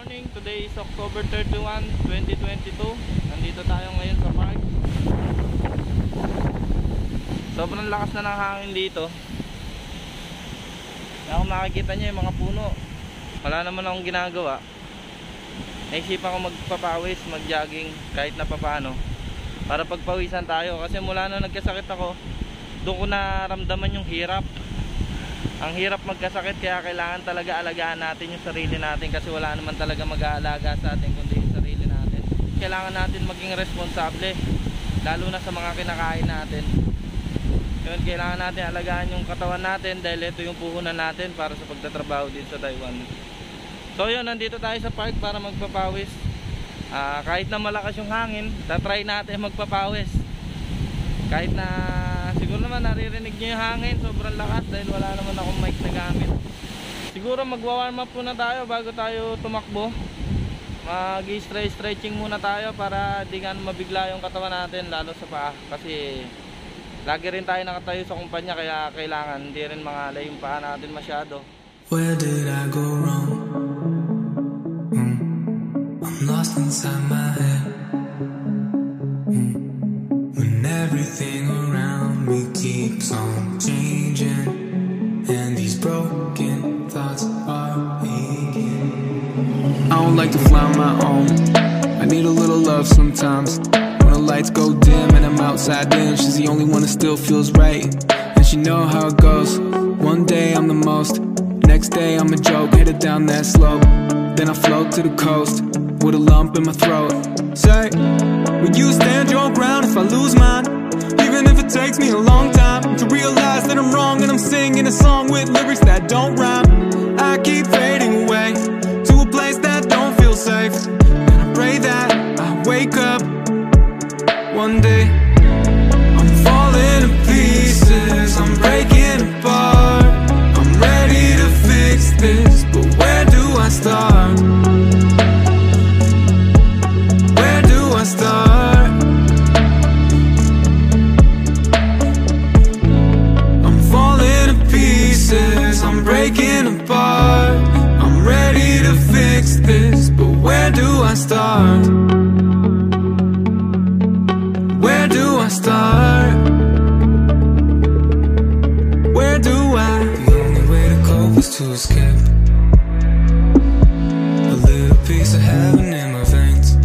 morning, today is October 31, 2022. Nandito tayo ngayon sa park. Sobrang lakas na ng hangin dito. Kung makikita nyo yung mga puno, wala naman akong ginagawa. Naisipan ko magpapawis, mag-jogging kahit na papaano, para pagpawisan tayo. Kasi mula nung nagkasakit ako, doon ko naramdaman yung hirap. Ang hirap magkasakit, kaya kailangan talaga alagaan natin yung sarili natin, kasi wala naman talaga mag-aalaga sa atin kundi yung sarili natin. Kailangan natin maging responsable, lalo na sa mga kinakain natin. Yun, kailangan natin alagaan yung katawan natin, dahil ito yung puhunan natin para sa pagtatrabaho din sa Taiwan. So yun, nandito tayo sa park para magpapawis. Kahit na malakas yung hangin, tatry natin magpapawis. Kahit na siguro naman naririnig nyo yung hangin, sobrang lakas dahil wala naman akong mic na gamit. Siguro magwa-warm up muna tayo bago tayo tumakbo. Mag-stretching muna tayo para di nga mabigla yung katawan natin, lalo sa paa. Kasi lagi rin tayo nakatayo sa kumpanya, kaya kailangan hindi rin mangalay yung paa natin masyado. Where did I go wrong? I'm lost inside my head. When everything around me keeps on changing, and these broken thoughts are aching. I don't like to fly on my own. I need a little love sometimes. When the lights go dim and I'm outside in, she's the only one that still feels right. And she know how it goes. One day I'm the most, next day I'm a joke, headed down that slope. Then I float to the coast with a lump in my throat. Say, will you stand your ground if I lose mine? Even if it takes me a long time to realize that I'm wrong and I'm singing a song with lyrics that don't rhyme. I keep fading away to a place that don't feel safe, and I pray that I wake up one day. I'm falling to pieces, I'm breaking apart. I'm ready to fix this, but where do I start? Where do I start? I'm falling to pieces, I'm breaking apart. I'm ready to fix this, but where do I start? Where do I start? Where do I? The only way to cope is to escape. A little piece of heaven in my veins.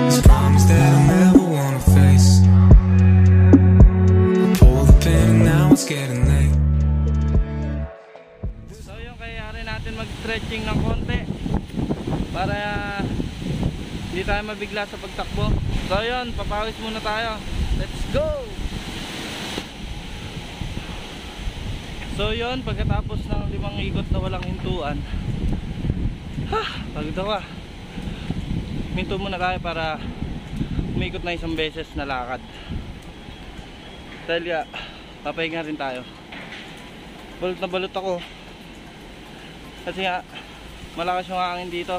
This promise that I never wanna face. I pull the pin and now it's getting late. So yung kayari natin mag-stretching ng konti para hindi tayo mabigla sa pagtakbo. So yun, papawis muna tayo. Let's go! So yun, pagkatapos ng 5 ikot na walang hintuan, pagod ako. Minto muna tayo para umikot na isang beses na lakad. Dahil papahinga rin tayo. Balot na balot ako kasi nga malakas yung hangin dito.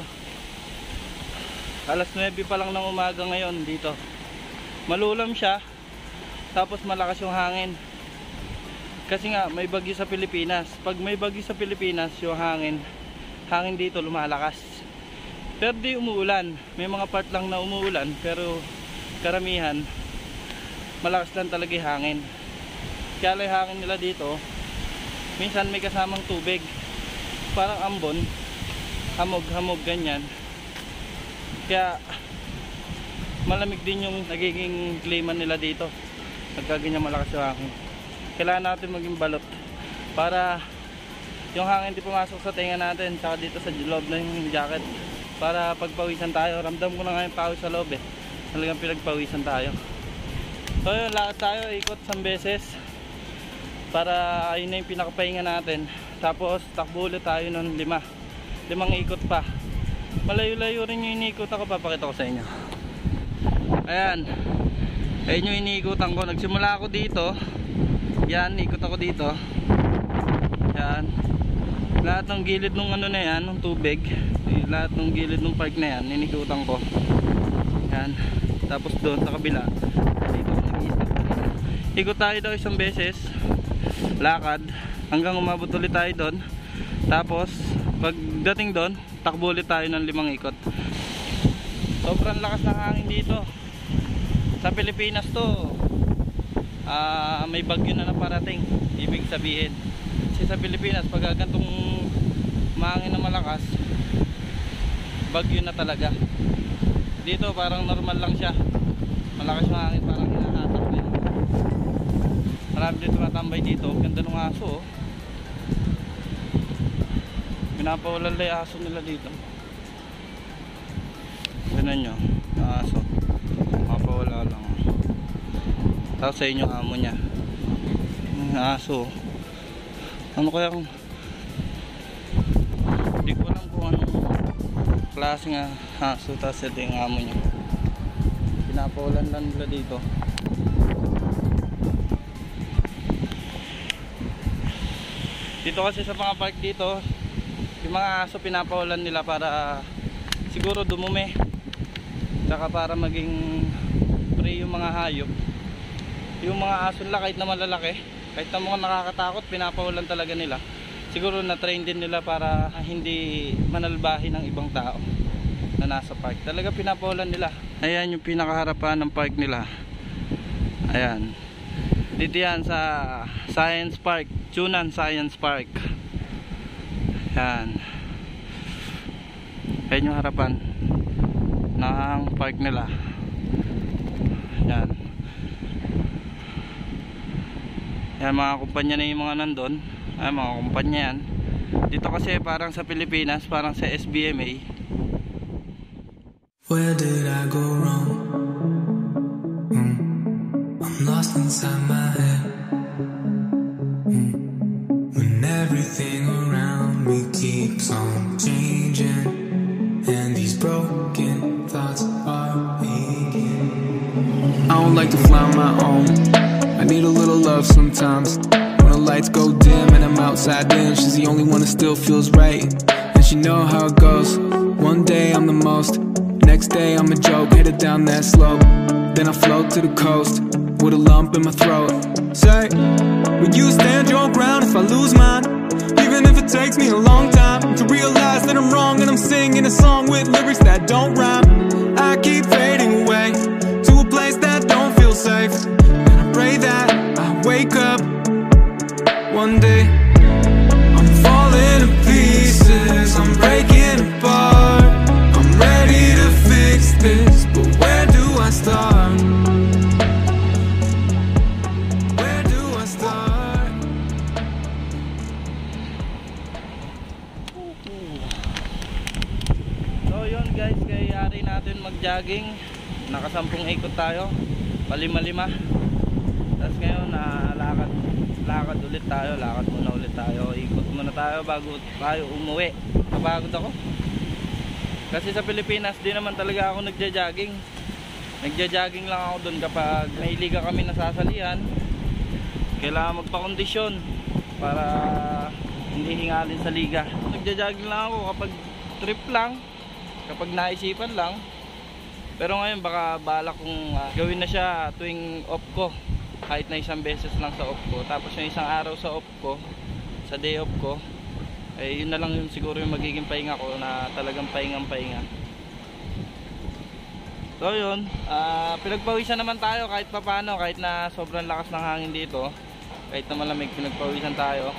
Alas 9 pa lang ng umaga ngayon dito. Malulam siya, tapos malakas yung hangin. Kasi nga may bagyo sa Pilipinas. Pag may bagyo sa Pilipinas, yung hangin dito lumalakas. Pero di umuulan. May mga part lang na umuulan, pero karamihan malakas lang talaga yung hangin. Kaya lang yung hangin nila dito, minsan may kasamang tubig, parang ambon, hamog-hamog ganyan. Kaya malamig din yung nagiging klima nila dito nagkaganyan malakas yung hangin. Kailangan natin maging balot para yung hangin di pumasok sa tenga natin, saka dito sa loob na yung jacket, para pagpawisan tayo. Ramdam ko na nga yung pawis sa loob talagang pinagpawisan tayo. So yun, lakad tayo, ikot 1 beses para ayun na yung pinakapahinga natin. Tapos takbo ulit tayo ng 5 ikot pa. Malayo-layo rin yung iniikot ako, papakita ko sa inyo. Ayan, ayun yung iniikutan ko. Nagsimula ako dito, yan, ikot ako dito, yan, lahat ng gilid ng ano na yan, ng tubig, lahat ng gilid ng park na yan, inikutan ko, yan. Tapos doon sa kabila, dito ako nag-i-stop. Ikot tayo daw 1 beses, lakad, hanggang umabot ulit tayo doon. Tapos Pagdating doon, takbo ulit tayo ng 5 ikot. Sobrang lakas ng hangin dito. Sa Pilipinas to, may bagyo na naparating. Ibig sabihin, kasi sa Pilipinas pag gantong mahangin na malakas, bagyo na talaga. Dito parang normal lang siya. Malakas yung hangin, parang hinahatak din. Marami dito matambay dito. Ganda ng aso, oh. Pinapawalan lang yung aso nila dito. Ganun nyo, yung aso. Mapawala lang. Tapos sa inyo amo niya. Yung aso. Ano kaya kung hindi ko alam kung anong klaseng aso. Tapos ito yung amo niya. Pinapawalan lang nila dito. Dito kasi sa mga park dito, yung mga aso pinapawalan nila para siguro dumumi, saka para maging free yung mga hayop. Yung mga aso nila kahit na malalaki, kahit na mukhang nakakatakot, pinapawalan talaga nila. Siguro na-train din nila para hindi manalbahin ng ibang tao na nasa park. Talaga pinapawalan nila. Ayan yung pinakaharapan ng park nila. Ayan. Dito yan sa Science Park, Chunan Science Park. Ayan. Ayan yung harapan ng park nila. Ayan. Ayan, mga kumpanya na yung mga nandun. Ayan, mga kumpanya yan. Dito kasi parang sa Pilipinas, parang sa SBMA. Where did I go wrong? I'm lost inside my head. When everything around me keeps on changing, and these broken thoughts are aching. I don't like to fly on my own. I need a little love sometimes. When the lights go dim and I'm outside in, she's the only one that still feels right. And she know how it goes. One day I'm the most, next day I'm a joke. Headed down that slope, then I float to the coast with a lump in my throat. Say, will you stand your ground if I lose mine? Even if it takes me a long time to realize that I'm wrong and I'm singing a song with lyrics that don't rhyme. I keep fading away to a place that don't feel safe, and I pray that I wake up one day. I'm falling to pieces, I'm breaking apart. I'm ready to fix this, but where do I start? Where do I start? So yun guys, kayari natin mag-jogging. Nakasampung ikot tayo, palima-lima. Tapos ngayon lakad ulit tayo, lakad muna ulit tayo, ikot muna tayo bago tayo umuwi. Napagod ako kasi sa Pilipinas di naman talaga ako nagja-jogging. Nagja-jogging lang ako doon kapag may liga kami nasasalihan. Kailangan magpakondisyon para hindi hingalin sa liga. Nagja-jogging lang ako kapag trip lang, kapag naisipan lang. Pero ngayon baka balak kong gawin na siya tuwing off ko, kahit na isang beses lang sa off ko. Tapos yung isang araw sa off ko, sa day off ko, eh yun na lang yung siguro yung magiging pahinga ko, na talagang pahingang-pahinga. So yun, pinagpawisan naman tayo kahit papano, kahit na sobrang lakas ng hangin dito, kahit na malamig, pinagpawisan tayo.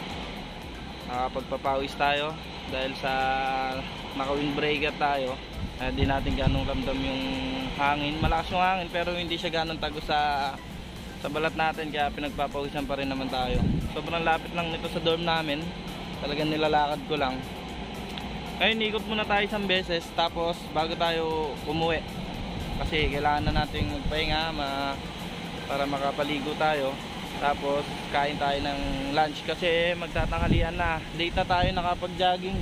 Nakapagpapawis tayo dahil sa naka-windbreaker tayo. Di natin ganong ramdam yung hangin. Malakas yung hangin pero hindi siya ganong tago sa balat natin, kaya pinagpapawisan pa rin naman tayo. Sobrang lapit lang nito sa dorm namin, talagang nilalakad ko lang. Ngayon ikot muna tayo isang beses, tapos bago tayo umuwi, kasi kailangan na natin magpahinga para makapaligo tayo. Tapos kain tayo ng lunch kasi magtatanghalian na. Late na tayo nakapag-jogging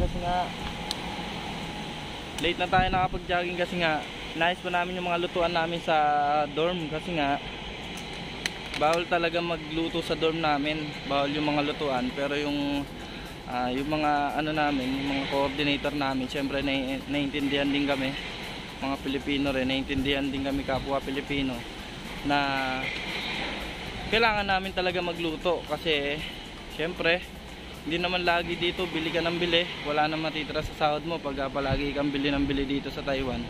kasi nga nais pa namin yung mga lutuan namin sa dorm, kasi nga bawal talaga magluto sa dorm namin, bawal yung mga lutuan. Pero yung mga ano namin, yung mga coordinator namin, syempre naiintindihan din kami, mga Pilipino rin, naiintindihan din kami kapwa Pilipino, na kailangan namin talaga magluto kasi syempre Hindi naman lagi dito bili ka ng bili, wala nang matitira sa sahod mo pag palagi kang bili ng bili dito sa Taiwan.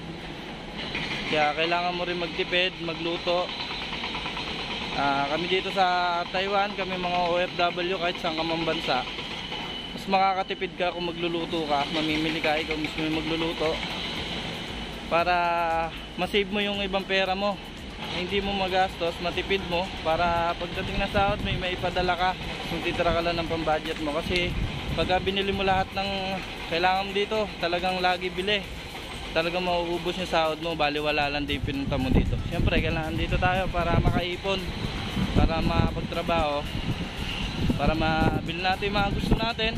Kaya kailangan mo rin magtipid, magluto. Kami dito sa Taiwan, kami mga OFW, kahit saan ka mang bansa, mas makakatipid ka kung magluluto ka, mamimili ka, ikaw mismo yung magluluto, para masave mo yung ibang pera mo, hindi mo magastos, matipid mo, para pagdating na sahod may maipadala ka, kung titira ka lang ng pambudget mo. Kasi pag binili mo lahat ng kailangan mo dito, talagang lagi bili, talagang mauubos yung sahod mo, baliwala lang din pinunta mo dito. Siyempre kailangan dito tayo para makaipon, para mapagtrabaho, para mabili natin yung mga gusto natin,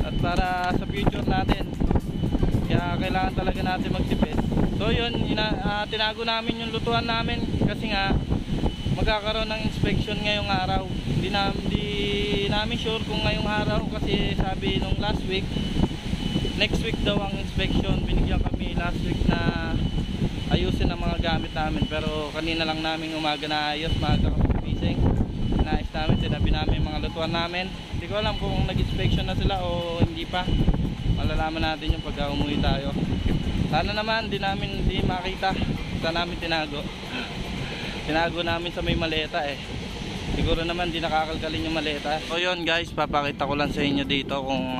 at para sa future natin. Kaya kailangan talaga natin magtipid. So yun, tinago namin yung lutuan namin kasi nga magkakaroon ng inspection ngayong araw. Hindi namin sure kung ngayong araw, kasi sabi nung last week next week daw ang inspection. Binigyan kami last week na ayusin ang mga gamit namin, pero kanina lang namin umaga na ayos, maaga kami gumising, naayos namin, tinabi namin yung mga lutuan namin. Hindi ko alam kung nag-inspection na sila o hindi pa, malalaman natin yung pagka umuwi tayo. Sana naman di makita, sana namin tinago namin sa may maleta siguro naman di nakakalkalin yung maleta. So yun guys, papakita ko lang sa inyo dito kung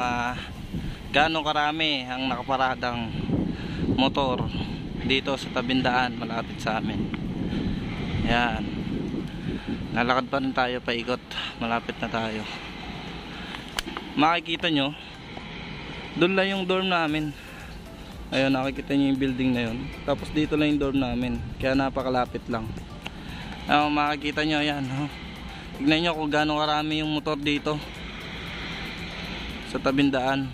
gaano karami ang nakaparadang motor dito sa tabindaan malapit sa amin. Yan, lalakad pa rin tayo paikot, malapit na tayo. Makikita nyo doon lang yung dorm namin. Ayun, nakikita nyo yung building na yun, tapos dito lang yung dorm namin, kaya napakalapit lang. Makikita nyo, ayan, tignan nyo kung gaano karami yung motor dito sa tabindaan.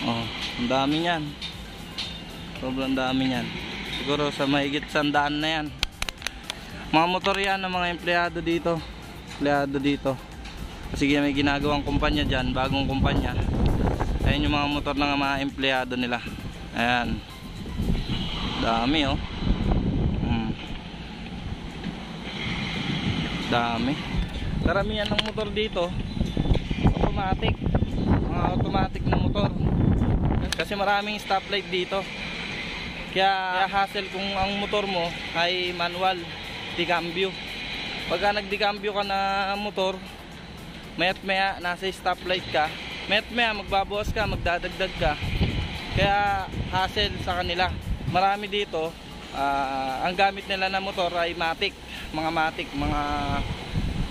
Ang dami nyan, sobrang dami nyan, siguro sa mahigit 100 na yan. Mga motor yan ng mga empleyado dito, kasi may ginagawang kumpanya dyan, bagong kumpanya. Ayan yung mga motor ng mga empleyado nila. Ayan, dami dami. Karamihan ng motor dito automatic, mga automatic na motor, kasi maraming stoplight dito. Kaya hassle kung ang motor mo ay manual, di-cambio. Pagka nagdi-cambio ka na motor, maya't maya nasa stoplight ka, maya't maya magbabawas ka, magdadagdag ka. Kaya hassle sa kanila. Marami dito, ang gamit nila na motor ay matic, mga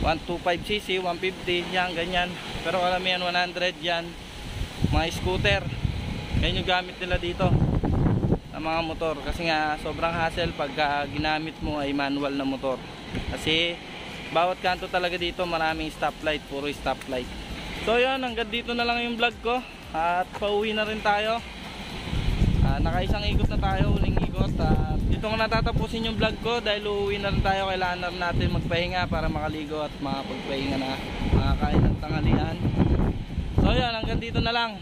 125cc, 150, yan, ganyan. Pero karamihan 100 yan, mga scooter. Yan yung gamit nila dito ng mga motor, kasi nga sobrang hassle pagka ginamit mo ay manual na motor. Kasi bawat kanto talaga dito maraming stoplight, puro stoplight. So yun, hanggang dito na lang yung vlog ko, at pauwi na rin tayo. Nakaisang ikot na tayo, huling ikot, at dito ko natatapusin yung vlog ko dahil uuwi na rin tayo. Kailangan na rin natin magpahinga para makaligo at makapagpahinga na, makakain ng tanghalian. So yun, hanggang dito na lang.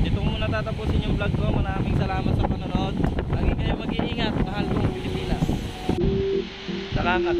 Dito ko muna tatapusin yung vlog ko. Maraming salamat sa panonood. Lagi kayo mag-iingat, mahal kong Pilipinas. Salamat.